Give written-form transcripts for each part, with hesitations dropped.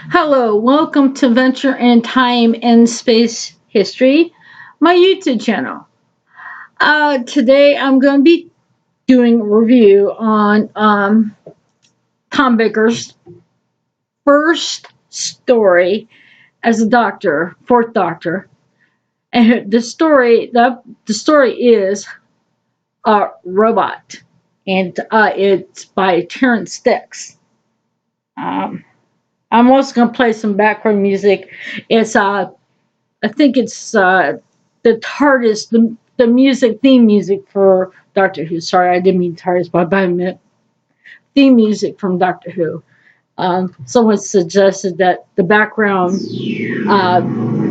Hello, welcome to Venture in Time and Space History, my YouTube channel. Today I'm going to be doing a review on Tom Baker's first story as a doctor, fourth doctor. And the story is Robot, and it's by Terrence Dicks. Um, I'm also going to play some background music. It's I think it's the TARDIS, the music, theme music for Doctor Who. Sorry, I didn't mean TARDIS, but I meant theme music from Doctor Who. Someone suggested that the background uh,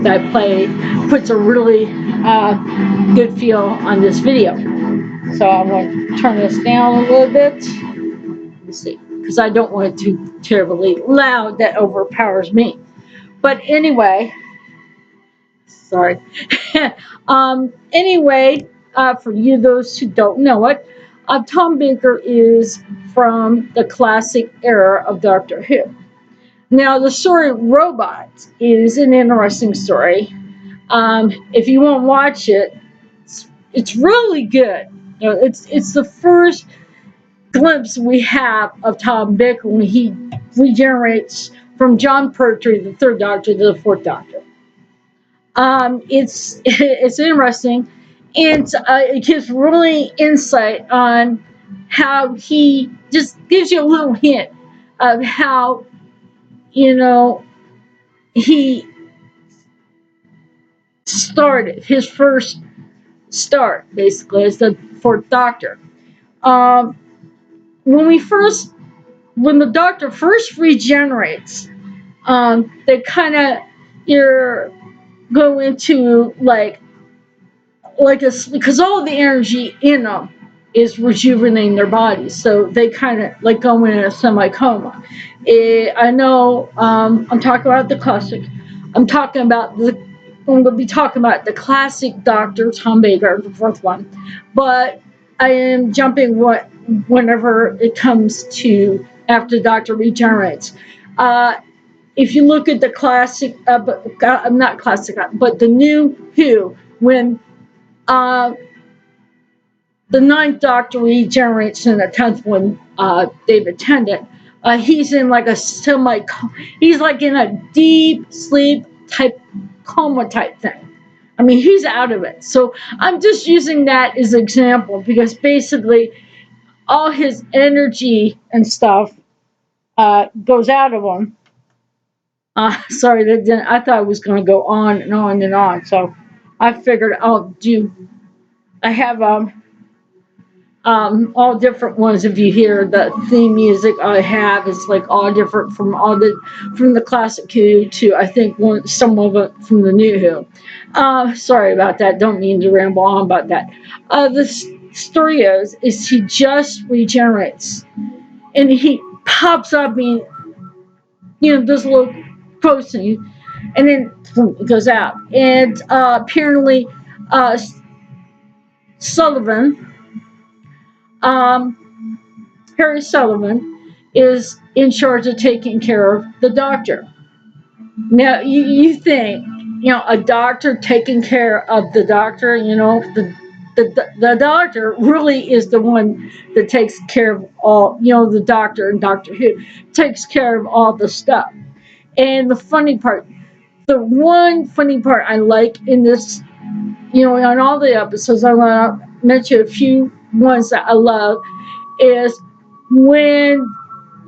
that I play puts a really good feel on this video. So I'm going to turn this down a little bit. Let's see, because I don't want it too terribly loud that overpowers me. But anyway, sorry. For you, those who don't know it, Tom Baker is from the classic era of Doctor Who. Now, the story Robot is an interesting story. If you want to watch it, it's really good. You know, it's the first glimpse we have of Tom Baker when he regenerates from John Pertwee, the third Doctor, to the fourth Doctor. It's interesting, and it gives really insight on how he just gives you a little hint of how you know he started his first start basically as the fourth Doctor. Um, when we first when the Doctor first regenerates, they kind of you go into like a, because all the energy in them is rejuvenating their bodies, so they kind of like go in a semi-coma. I know I'm talking about the classic. I'm talking about the. I'm going to be talking about the classic Doctor Tom Baker, the fourth one, but I am jumping whenever it comes to after Doctor regenerates. Uh, if you look at the classic, not classic, but the new Who, when uh, the ninth Doctor regenerates in the 10th one, David Tennant. He's in like a he's like in a deep sleep type coma type thing. I mean, he's out of it. So I'm just using that as an example because basically all his energy and stuff goes out of him. Sorry, that didn't, I thought I was going to go on and on and on. So I figured I have all different ones. If you hear the theme music I have, it's like all different from the classic Who to I think some of it from the new Who. Sorry about that. Don't mean to ramble on about that. The story is he just regenerates and he pops up in this little protein and then boom, it goes out and apparently uh, Sullivan. Um, Harry Sullivan is in charge of taking care of the Doctor. Now, you think, a doctor taking care of the Doctor, the Doctor really is the one that takes care of all, the Doctor and Doctor Who takes care of all the stuff. And the one funny part I like in this, on all the episodes, I want to mention a few ones that I love is when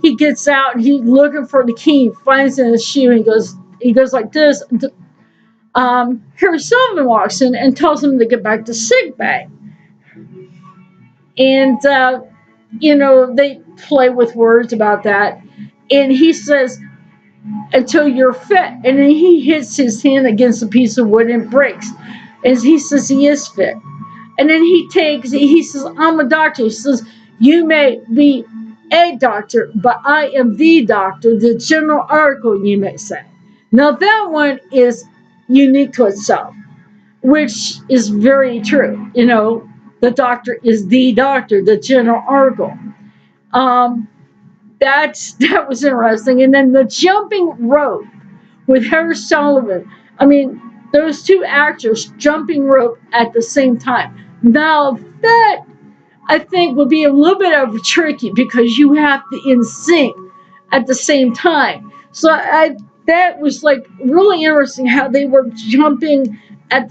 he gets out and he's looking for the key, finds it in his shoe, and he goes like this. Harry Sullivan walks in and tells him to get back to sick bay. And, they play with words about that. And he says, until you're fit. And then he hits his hand against a piece of wood and it breaks. And he says he is fit. And then he says, I'm a doctor. He says, you may be a doctor, but I am the doctor, the general article, you may say. Now, that one is unique to itself, which is very true. The doctor is the doctor, the general article. Um, that was interesting. And then the jumping rope with Harry Sullivan. I mean, those two actors jumping rope at the same time. Now that I think would be a little bit of tricky because you have to in sync at the same time. So that was like really interesting how they were jumping at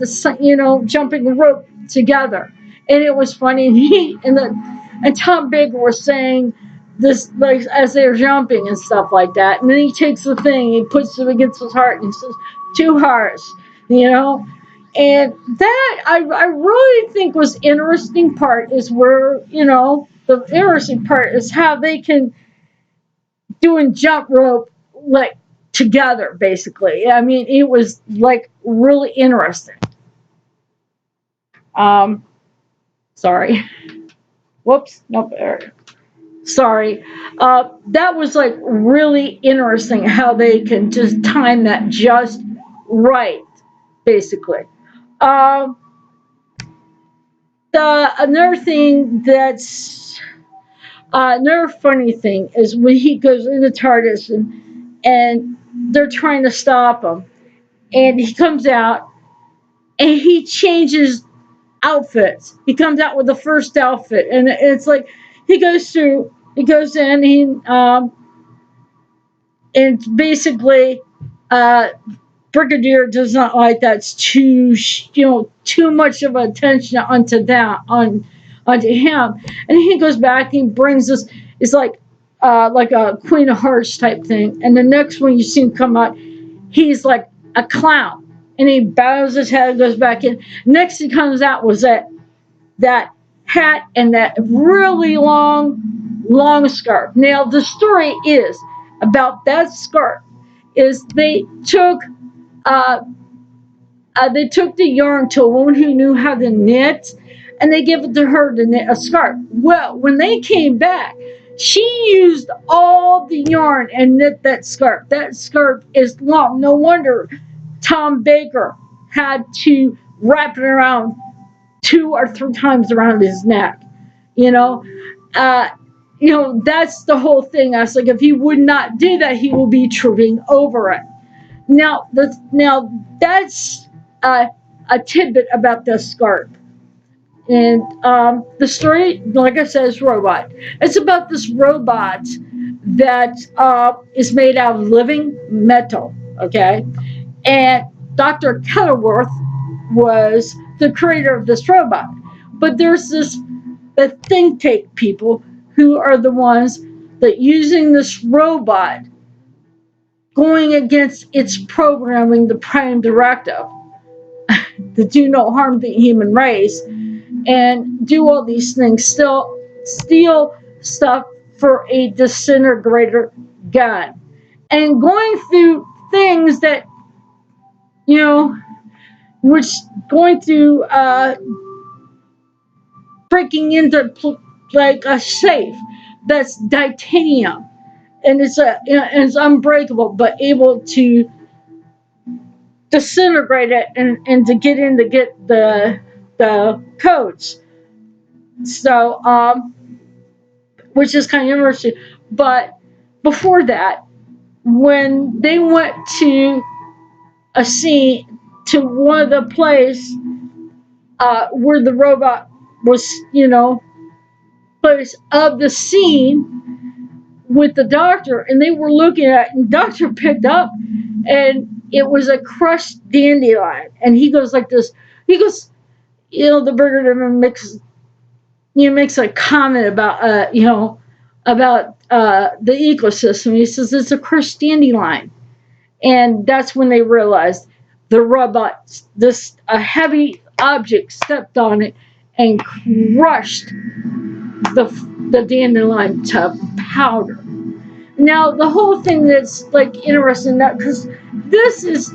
jumping the rope together, and it was funny. And Tom Baker was saying this like as they're jumping and stuff like that, and then he takes the thing, he puts it against his heart, and he says 2 hearts, you know. And that I really think was interesting part is where, the interesting part is how they can doing jump rope like together basically. I mean, it was like really interesting. Sorry. Whoops. Nope. Sorry. That was like really interesting how they can just time that just right, basically. Another thing that's another funny thing is when he goes into TARDIS and they're trying to stop him, and he comes out and he changes outfits. He comes out with the first outfit, and it's like he goes in, and basically, Brigadier does not like that's too much of attention onto him, and he goes back and he brings this. It's like a Queen of Hearts type thing, and the next one you see him come out, he's like a clown, and he bows his head and goes back in. Next he comes out was that hat and that really long scarf. Now the story is about that scarf is they took the yarn to a woman who knew how to knit, and they gave it to her to knit a scarf. Well, when they came back, she used all the yarn and knit that scarf. That scarf is long. No wonder Tom Baker had to wrap it around 2 or 3 times around his neck. That's the whole thing. I was like, if he would not do that, he will be tripping over it. Now that's a tidbit about this scarf. And the story, like I said, is robot. It's about this robot that is made out of living metal. Okay, and Dr. Ketterworth was the creator of this robot. But there's the think tank people who are the ones that using this robot going against its programming, the prime directive, to do no harm to the human race, and do all these things, still steal stuff for a disintegrator gun, and going through things that, which going through breaking into like a safe that's titanium, and it's unbreakable, but able to disintegrate it and to get in to get the codes. So, which is kind of interesting. But before that, when they went to a scene, to one of the place where the robot was, place of the scene with the doctor, and they were looking at it, and the doctor picked up, and it was a crushed dandelion, and he goes like this. He goes, the burger makes a comment about the ecosystem. He says it's a crushed dandelion, and that's when they realized the robot, a heavy object stepped on it and crushed the dandelion to powder. Now the whole thing that's like interesting, that because this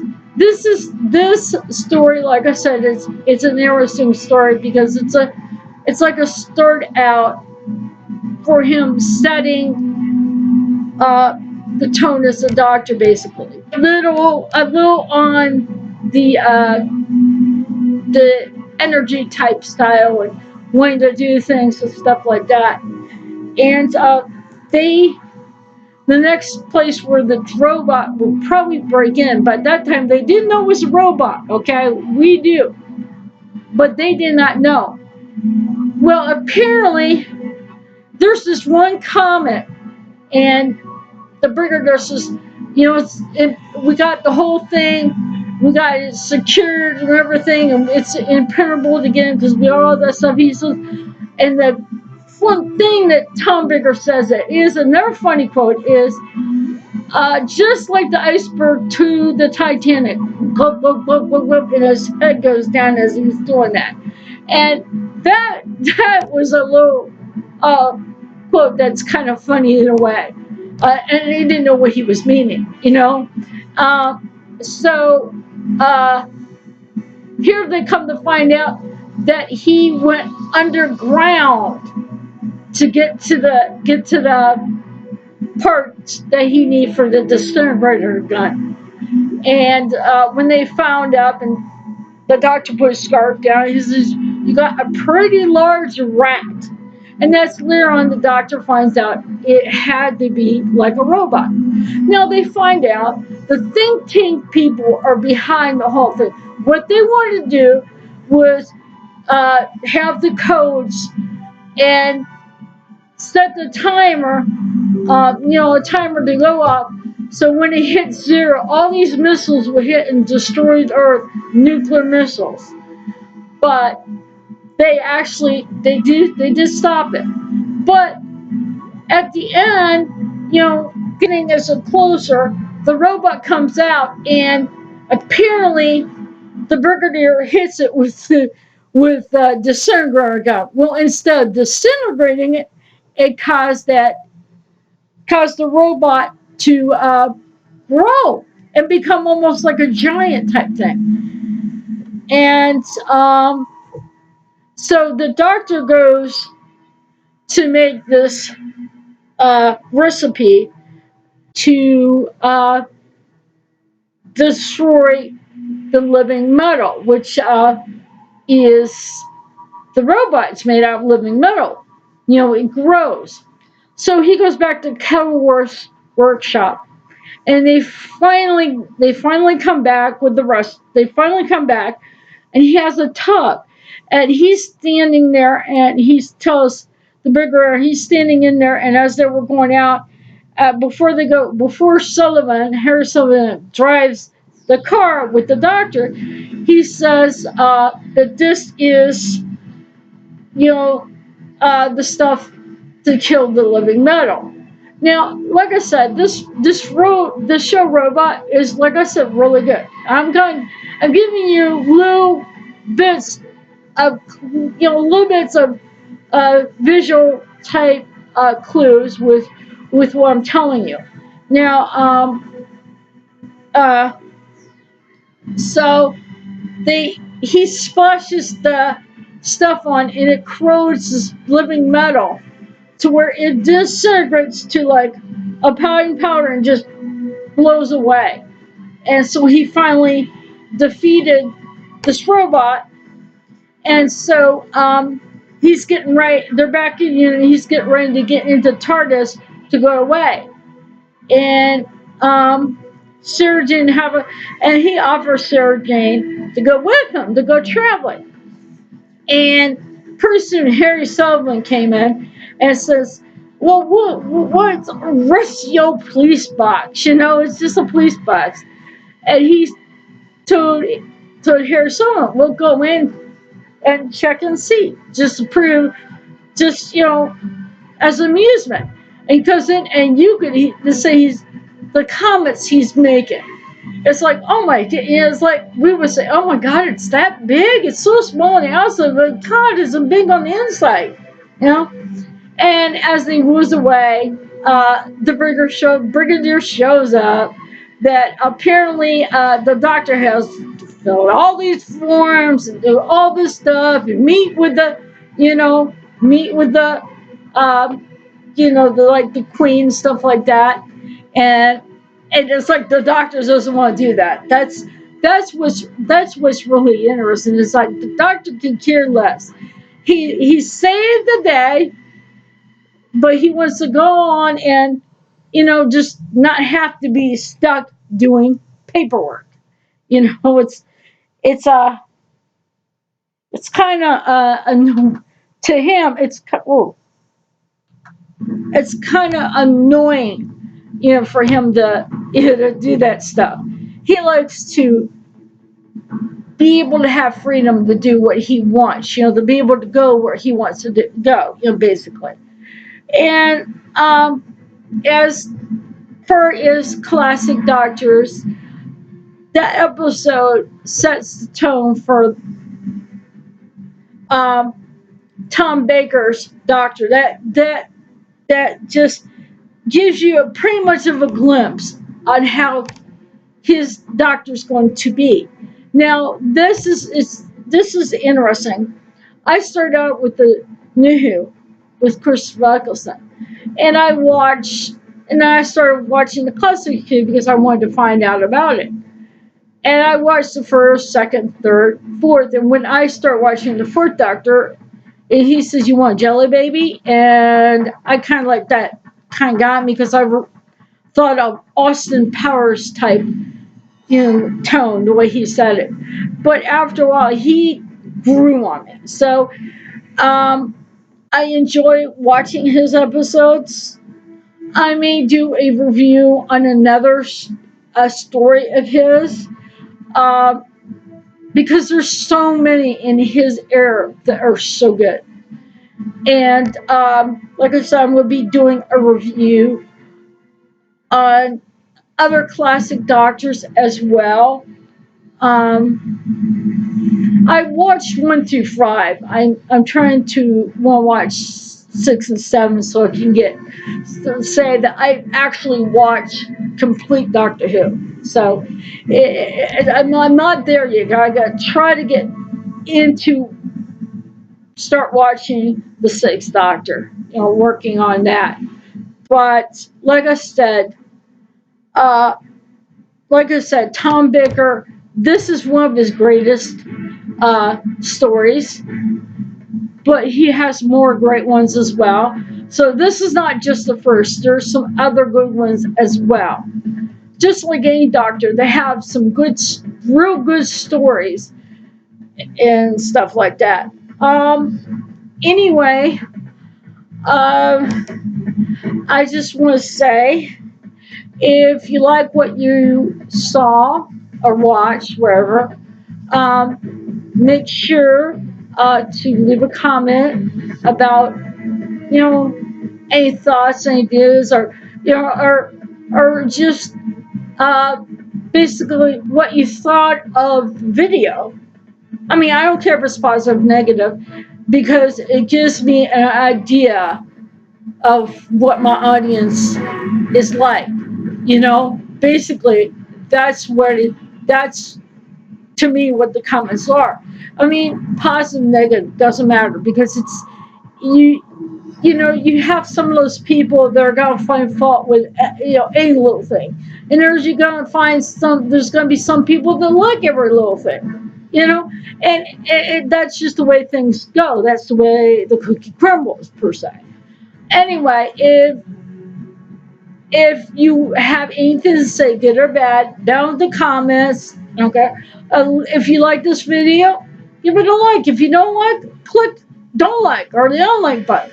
story, like I said, it's an interesting story because it's like a start out for him setting the tone as a doctor, basically. A little on the energy type style and wanting to do things and stuff like that. And they the next place where the robot will probably break in. But that time they didn't know it was a robot, okay? We do. But they did not know. Well, apparently, there's this one comet, and the brigadier says, we got the whole thing, we got it secured and everything, and it's impenetrable to get in because we all that stuff. He says, and the one thing that Tom Bigger says that is another funny quote is, just like the iceberg to the Titanic, glub, glub, glub, glub, glub, and his head goes down as he's doing that. And that was a little quote that's kind of funny in a way. And he didn't know what he was meaning, So here they come to find out that he went underground to get to the parts that he needed for the disintegrator gun. And when they found up, and the doctor put his scarf down, he says, "You got a pretty large rat." And that's later on the doctor finds out it had to be like a robot. Now they find out the think tank people are behind the whole thing. What they wanted to do was have the codes and set the timer, a timer to go off. So when it hit 0, all these missiles would hit and destroy the Earth, nuclear missiles. But they did stop it. But at the end, getting us closer, the robot comes out, and apparently the brigadier hits it with the disintegrator gun. Well, instead of disintegrating it, it caused the robot to grow and become almost like a giant type thing. And so the doctor goes to make this recipe to destroy the living metal, which is the robot's made out of living metal. It grows. So he goes back to Kenilworth's workshop, and they finally come back with the rest. They finally come back, and he has a tub, and he's standing there, and he tells the brigadier he's standing in there, and as they were going out, before Harry Sullivan drives the car with the doctor, he says that this is, the stuff to kill the living metal. Now, like I said, this show Robot is, like I said, really good. I'm giving you little bits of visual type clues with what I'm telling you. Now, so he splashes the stuff on, and it corrodes this living metal to where it disintegrates to like a powder and just blows away. And so he finally defeated this robot, and so he's getting ready. They're back in unit. He's getting ready to get into TARDIS to go away, and Sarah Jane and he offers Sarah Jane to go with him to go traveling. And pretty soon Harry Sullivan came in and says, "Well, what's a Rescue police box? It's just a police box." And he told Harry Sullivan, "We'll go in and check and see, just to prove, just as amusement." And he goes in, and you could say the comments he's making. It's like, oh my God, it's like we would say, oh my God, it's that big. It's so small on the outside, but God, it's big on the inside, And as they moves away, the brigadier shows up. That apparently the doctor has filled all these forms and do all this stuff and meet with the the queen, stuff like that, and it's like the doctor doesn't want to do that. That's what's really interesting. It's like the doctor can care less. He saved the day, but he wants to go on and just not have to be stuck doing paperwork. It's it's kind of to him it's kind of annoying, for him to do that stuff. He likes to be able to have freedom to do what he wants, to be able to go where he wants to go, basically. And as for his classic doctors, that episode sets the tone for Tom Baker's doctor. That just gives you pretty much of a glimpse on how his doctor's going to be. Now, this is interesting. I started out with the New Who with Christopher Eccleston, and I started watching the Classic Who because I wanted to find out about it. And I watched the first, second, third, fourth, and when I start watching the fourth Doctor, he says, "You want Jelly Baby?" And I kind of like that. Kind of got me because I thought of Austin Powers type, tone, the way he said it. But after a while, he grew on me. So I enjoy watching his episodes. I may do a review on another story of his, because there's so many in his era that are so good. And like I said, I'm going to be doing a review on other classic doctors as well. I watched 1 through 5. I'm trying to watch 6 and 7 so I can say that I actually watch complete Doctor Who. So I'm not there yet. I got to try to get into start watching the 6th Doctor. Working on that. But like I said, Tom Baker, this is one of his greatest stories, but he has more great ones as well. So this is not just the first. There's some other good ones as well. Just like any Doctor, they have some real good stories and stuff like that. Anyway, I just want to say, if you like what you saw or watched, wherever, make sure to leave a comment about, any thoughts, any ideas, or, or just basically what you thought of the video. I mean, I don't care if it's positive or negative, because it gives me an idea of what my audience is like. Basically, that's to me what the comments are. I mean, positive, negative doesn't matter, because it's you have some of those people that are going to find fault with any little thing, and there's going to be some people that like every little thing, and that's just the way things go. That's the way the cookie crumbles, per se. Anyway, if you have anything to say, good or bad, down in the comments. Okay. If you like this video, give it a like. If you don't like, click don't like or the unlike button.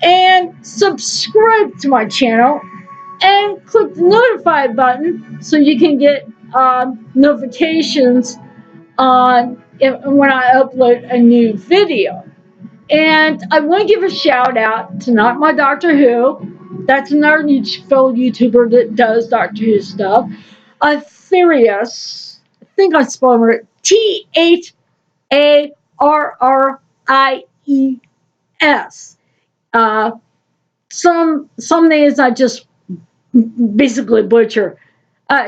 And subscribe to my channel and click the notify button so you can get notifications on when I upload a new video. And I want to give a shout out to Not My Doctor Who. That's another fellow YouTuber that does Doctor Who stuff. Therius, I think I spelled it Tharries. Some names I just basically butcher.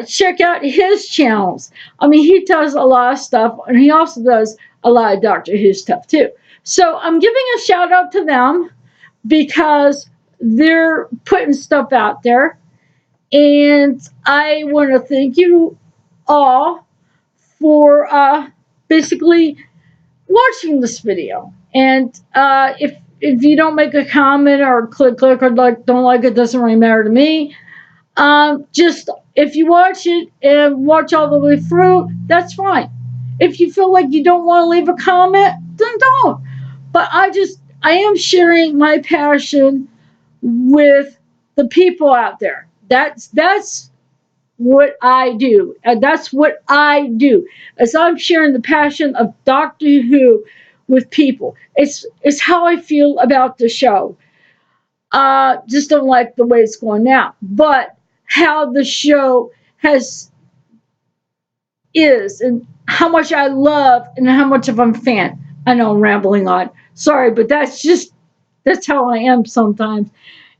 Check out his channels. I mean, he does a lot of stuff, and he also does a lot of Doctor Who stuff too. So I'm giving a shout out to them because they're putting stuff out there. And I want to thank you all for basically watching this video. And if if you don't make a comment or click or like, don't like it, doesn't really matter to me. Just if you watch it and watch all the way through, that's fine. If you feel like you don't want to leave a comment, then don't. But I am sharing my passion with the people out there. That's what I do. And that's what I do. As I'm sharing the passion of Doctor Who with people. It's how I feel about the show. Just don't like the way it's going now. But how the show has is and how much I love and how much of I'm a fan. I know I'm rambling on. Sorry, but that's how I am sometimes.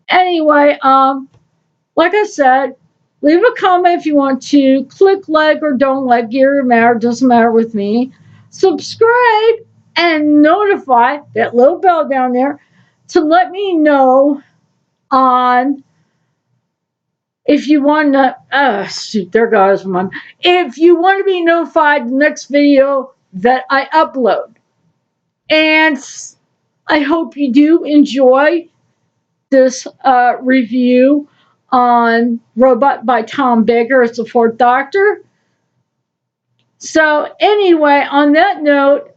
Anyway, like I said, leave a comment if you want to. Click like or don't like, doesn't matter with me. Subscribe and notify that little bell down there to let me know on if you want to, shoot, there goes one. If you want to be notified the next video that I upload. And I hope you do enjoy this review on Robot by Tom Baker as the Fourth Doctor. So anyway, on that note,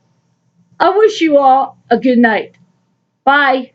I wish you all a good night. Bye.